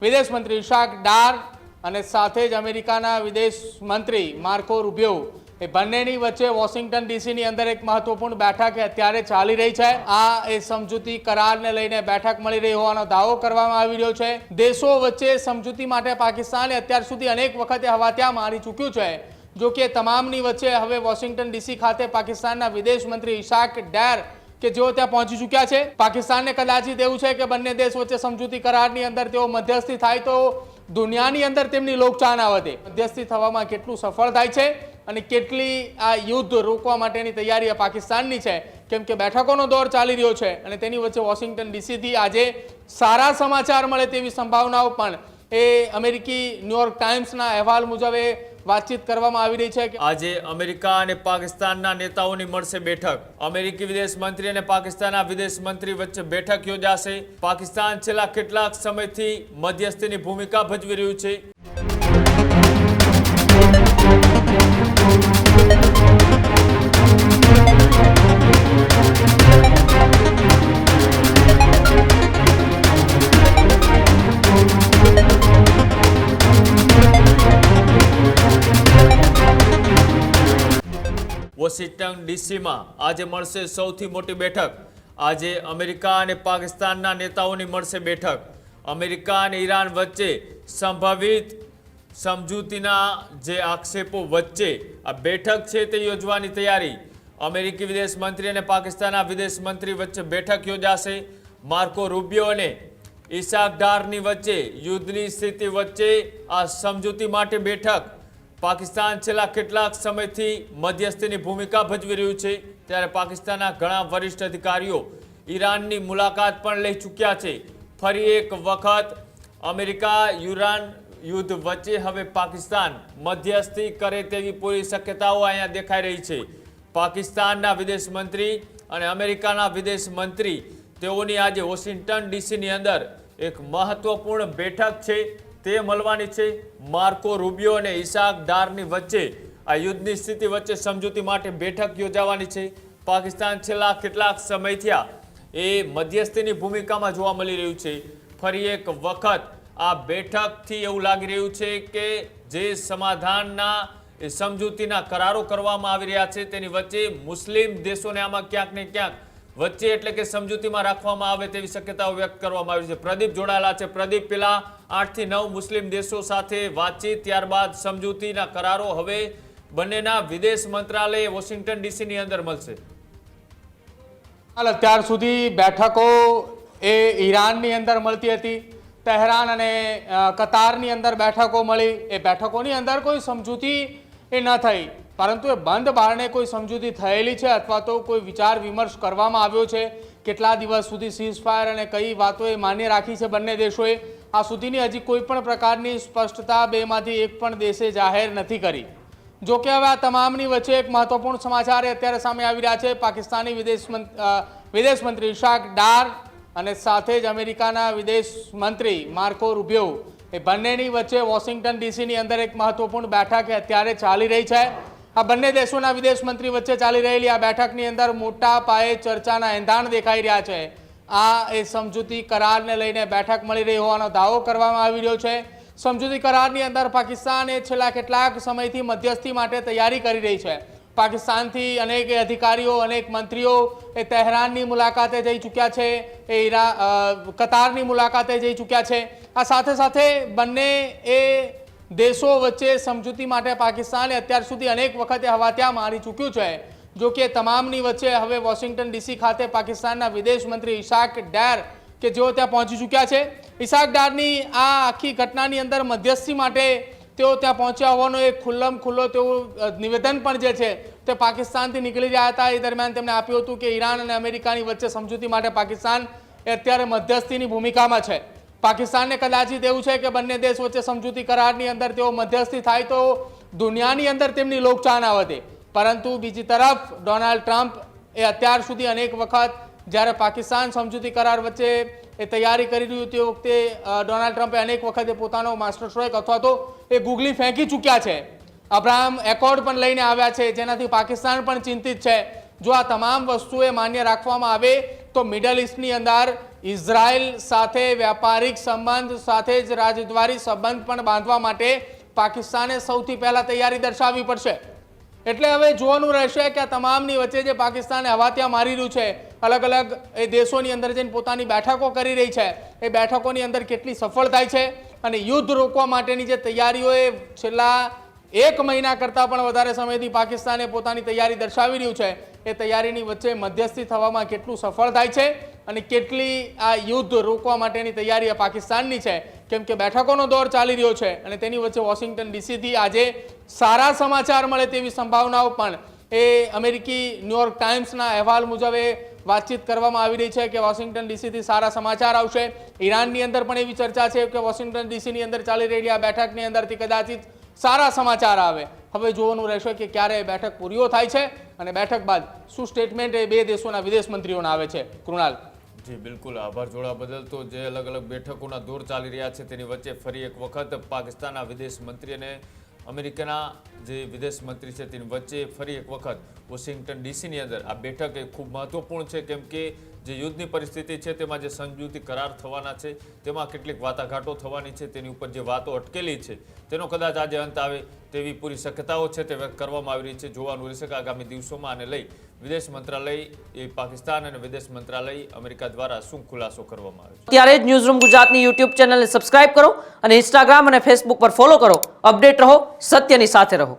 વિદેશ મંત્રી ઇશાક ડાર અને સાથે જ અમેરિકાના વિદેશ મંત્રી માર્કો રૂબિયો એ બંનેની વચ્ચે વોશિંગ્ટન ડીસીની અંદર એક મહત્વપૂર્ણ બેઠક અત્યારે ચાલી રહી છે। આ એ સમજૂતી કરારને લઈને બેઠક મળી રહી હોવાનો દાવો કરવામાં આવી રહ્યો છે। દેશો વચ્ચે સમજૂતી માટે પાકિસ્તાને અત્યાર સુધી અનેક વખતે હવાત્યા મારી ચૂક્યું છે। જો કે તમામની વચ્ચે હવે વોશિંગ્ટન ડીસી ખાતે પાકિસ્તાનના વિદેશ મંત્રી ઇશાક ડાર કે જેઓ ત્યાં પહોંચી ચૂક્યા છે। પાકિસ્તાનને કદાચિત એવું છે કે બંને દેશ વચ્ચે સમજૂતી કરારની અંદર તેઓ મધ્યસ્થી થાય તો દુનિયાની અંદર તેમની લોકચાહના વધે। મધ્યસ્થી થવામાં કેટલું સફળ થાય છે અને કેટલી આ યુદ્ધ રોકવા માટેની તૈયારી પાકિસ્તાનની છે, કેમ કે બેઠકોનો દોર ચાલી રહ્યો છે અને તેની વચ્ચે વોશિંગ્ટન ડીસીથી આજે સારા સમાચાર મળે તેવી સંભાવનાઓ પણ એ અમેરિકી ન્યૂયોર્ક ટાઈમ્સના અહેવાલ મુજબ એ વાતચીત કરવામાં આવી રહી છે કે આજે અમેરિકા અને પાકિસ્તાનના નેતાઓની મળશે બેઠક। અમેરિકી વિદેશ મંત્રી અને પાકિસ્તાનના વિદેશ મંત્રી વચ્ચે બેઠક યોજાશે। પાકિસ્તાન છેલ્લા કેટલાક સમયથી મધ્યસ્થીની ભૂમિકા ભજવી રહ્યું છે। વોશિંગ્ટન ડીસીમાં આજે મળશે સૌથી મોટી બેઠક। આજે અમેરિકા અને પાકિસ્તાનના નેતાઓની મળશે બેઠક। અમેરિકા અને ઈરાન વચ્ચે સંભવિત સમજૂતીના જે આક્ષેપો વચ્ચે આ બેઠક છે તે યોજવાની તૈયારી। અમેરિકી વિદેશ મંત્રી અને પાકિસ્તાનના વિદેશ મંત્રી વચ્ચે બેઠક યોજાશે। માર્કો રૂબિયો અને ઇશાક ડારની વચ્ચે યુદ્ધની સ્થિતિ વચ્ચે આ સમજૂતી માટે બેઠક। પાકિસ્તાન છેલ્લા કેટલાક સમયથી મધ્યસ્થીની ભૂમિકા ભજવી રહ્યું છે, ત્યારે પાકિસ્તાનના ઘણા વરિષ્ઠ અધિકારીઓ ઈરાનની મુલાકાત પણ લઈ ચૂક્યા છે। ફરી એક વખત અમેરિકા ઈરાન યુદ્ધ વચ્ચે હવે પાકિસ્તાન મધ્યસ્થી કરે તેવી પૂરી શક્યતાઓ અહીંયા દેખાઈ રહી છે। પાકિસ્તાનના વિદેશ મંત્રી અને અમેરિકાના વિદેશ મંત્રી તેઓની આજે વોશિંગ્ટન ડીસીની અંદર એક મહત્વપૂર્ણ બેઠક છે તે મળવાની છે। માર્કો રૂબિયો અને ઇશાક ડારની વચ્ચે આ યુદ્ધની સ્થિતિ વચ્ચે સમજૂતી માટે બેઠક યોજાવાની છે। પાકિસ્તાન છેલ્લા કેટલાક સમયથી એ મધ્યસ્થીની ભૂમિકામાં જોવા મળી રહ્યું છે। ફરી એક વખત આ બેઠકથી એવું લાગી રહ્યું છે કે જે સમાધાનના એ સમજૂતીના કરારો કરવામાં આવી રહ્યા છે તેની વચ્ચે મુસ્લિમ દેશોને આમાં ક્યાંક ને ક્યાંક વચ્ચે એટલે કે સમજૂતીમાં રાખવામાં આવે તેવી શક્યતાઓ વ્યક્ત કરવામાં આવી છે। પ્રદીપ જોડાયેલા છે। પ્રદીપ, પેલા 8 થી 9 મુસ્લિમ દેશો સાથે વાતચીત, ત્યારબાદ સમજૂતીના કરારો હવે બંનેના વિદેશ મંત્રાલય વોશિંગ્ટન ડીસીની અંદર મળશે। અત્યાર સુધી બેઠકો એ ઈરાનની અંદર મળતી હતી, તહેરાન અને કતારની અંદર બેઠકો મળી। એ બેઠકોની અંદર કોઈ સમજૂતી એ ન થઈ, પરંતુ એ બંધ બારણે કોઈ સમજૂતી થયેલી છે અથવા તો કોઈ વિચાર વિમર્શ કરવામાં આવ્યો છે। કેટલા દિવસ સુધી સીઝફાયર અને કઈ વાતોએ માન્ય રાખી છે બંને દેશોએ, આ સુધીની હજી કોઈ પણ પ્રકારની સ્પષ્ટતા બેમાંથી એક પણ દેશે જાહેર નથી કરી। જો કે હવે આ તમામની વચ્ચે એક મહત્વપૂર્ણ સમાચાર અત્યારે સામે આવી રહ્યા છે। પાકિસ્તાની વિદેશ મંત્રી ઇશાક ડાર અને સાથે જ અમેરિકાના વિદેશ મંત્રી માર્કો રૂબિયો એ બંનેની વચ્ચે વોશિંગ્ટન ડીસીની અંદર એક મહત્વપૂર્ણ બેઠક અત્યારે ચાલી રહી છે। આ બંને દેશોના વિદેશ મંત્રી વચ્ચે ચાલી રહેલી આ બેઠકની અંદર મોટા પાયે ચર્ચાના એંધાણ દેખાઈ રહ્યા છે। આ એ સમજૂતી કરારને લઈને બેઠક મળી રહી હોવાનો દાવો કરવામાં આવી રહ્યો છે। સમજૂતી કરારની અંદર પાકિસ્તાન એ છેલ્લા કેટલાક સમયથી મધ્યસ્થી માટે તૈયારી કરી રહી છે। પાકિસ્તાનથી અનેક અધિકારીઓ, અનેક મંત્રીઓ એ તહેરાનની મુલાકાતે જઈ ચૂક્યા છે, એ કતારની મુલાકાતે જઈ ચૂક્યા છે। આ સાથે સાથે બંને એ દેશો વચ્ચે સમજૂતી માટે પાકિસ્તાને અત્યાર સુધી અનેક વખતે હવાત્યા મારી ચૂક્યું છે। જો કે તમામની વચ્ચે હવે વોશિંગ્ટન ડીસી ખાતે પાકિસ્તાનના વિદેશ મંત્રી ઇશાક ડાર કે જેઓ ત્યાં પહોંચી ચૂક્યા છે। ઇશાક ડારની આ આખી ઘટનાની અંદર મધ્યસ્થી માટે તેઓ ત્યાં પહોંચ્યા હોવાનો એક ખુલ્લમ ખુલ્લો તેવું નિવેદન પણ જે છે તે પાકિસ્તાનથી નીકળી રહ્યા હતા। એ દરમિયાન તેમણે આપ્યું હતું કે ઈરાન અને અમેરિકાની વચ્ચે સમજૂતી માટે પાકિસ્તાન એ અત્યારે મધ્યસ્થીની ભૂમિકામાં છે। પાકિસ્તાનને કદાચિત એવું છે કે બંને દેશ વચ્ચે સમજૂતી કરારની અંદર તેઓ મધ્યસ્થી થાય તો દુનિયાની અંદર તેમની લોકચાહના વધે। પરંતુ બીજી તરફ ડોનાલ્ડ ટ્રમ્પ એ અત્યાર સુધી અનેક વખત જ્યારે પાકિસ્તાન સમજૂતી કરાર વચ્ચે એ તૈયારી કરી રહ્યું તે વખતે ડોનાલ્ડ ટ્રમ્પે અનેક વખતે પોતાનો માસ્ટર સ્ટ્રોક અથવા તો એ ગુગલી ફેંકી ચૂક્યા છે। અબ્રાહમ એકોર્ડ પણ લઈને આવ્યા છે, જેનાથી પાકિસ્તાન પણ ચિંતિત છે। જો આ તમામ વસ્તુએ માન્ય રાખવામાં આવે તો મિડલ ઇસ્ટની અંદર ઇઝરાયલ સાથે વ્યાપારિક સંબંધ સાથે જ રાજદ્વારી સંબંધ પણ બાંધવા માટે પાકિસ્તાને સૌથી પહેલા તૈયારી દર્શાવવી પડશે. એટલે હવે જોવાનું રહેશે કે આ તમામની વચ્ચે જે પાકિસ્તાને હવાતિયા મારી રહ્યું છે, અલગ અલગ એ દેશોની અંદર જઈને પોતાની બેઠકો કરી રહી છે, એ બેઠકોની અંદર કેટલી સફળ થાય છે અને યુદ્ધ રોકવા માટેની જે તૈયારીઓ એ છેલ્લા 1 મહિના કરતાં પણ વધારે સમયથી પાકિસ્તાને પોતાની તૈયારી દર્શાવી રહ્યું છે, એ તૈયારીની વચ્ચે મધ્યસ્થી થવામાં કેટલું સફળ થાય છે અને કેટલી આ યુદ્ધ રોકવા માટેની તૈયારી આ પાકિસ્તાનની છે. કેમ કે બેઠકોનો દોર ચાલી રહ્યો છે અને તેની વચ્ચે વોશિંગ્ટન ડીસીથી આજે સારા સમાચાર મળે તેવી સંભાવનાઓ પણ એ અમેરિકી ન્યૂયોર્ક ટાઈમ્સના અહેવાલ મુજબ એ વાતચીત કરવામાં આવી રહી છે કે વોશિંગ્ટન ડીસીથી સારા સમાચાર આવશે. ઈરાનની અંદર પણ એવી ચર્ચા છે કે વોશિંગ્ટન ડીસીની અંદર ચાલી રહેલી આ બેઠકની અંદરથી કદાચિત સારા સમાચાર આવે. હવે જોવાનું રહેશે કે ક્યારે બેઠક પૂરીઓ થાય છે અને બેઠક બાદ શું સ્ટેટમેન્ટ એ બે દેશોના વિદેશ મંત્રીઓના આવે છે. કૃણાલ. જી બિલકુલ, આભાર જોડા બદલ. તો જે અલગ અલગ બેઠકોના દોર ચાલી રહ્યા છે તેની વચ્ચે ફરી એક વખત પાકિસ્તાનના વિદેશ મંત્રી અને અમેરિકાના જે વિદેશ મંત્રી છે તેની વચ્ચે ફરી એક વખત વોશિંગ્ટન ડીસીની અંદર આ બેઠક એ ખૂબ મહત્વપૂર્ણ છે. કેમ કે જે યુદ્ધની પરિસ્થિતિ છે તેમાં જે સમજૂતી કરાર થવાના છે તેમાં કેટલીક વાટાઘાટો થવાની છે, તેની ઉપર જે વાતો અટકેલી છે તેનો કદાચ આજે અંત આવે તેવી પૂરી શક્યતાઓ છે તે વ્યક્ત કરવામાં આવી રહી છે. જોવાનું રહેશે કે આગામી દિવસોમાં આને લઈ વિદેશ મંત્રાલય એ પાકિસ્તાન અને વિદેશ મંત્રાલય અમેરિકા દ્વારા શું ખુલાસો કરવામાં આવે છે. ત્યારે જ ન્યૂઝરૂમ ગુજરાતની યુટ્યુબ ચેનલને સબસ્ક્રાઇબ કરો અને ઇન્સ્ટાગ્રામ અને ફેસબુક પર ફોલો કરો. અપડેટ રહો, સત્યની સાથે રહો.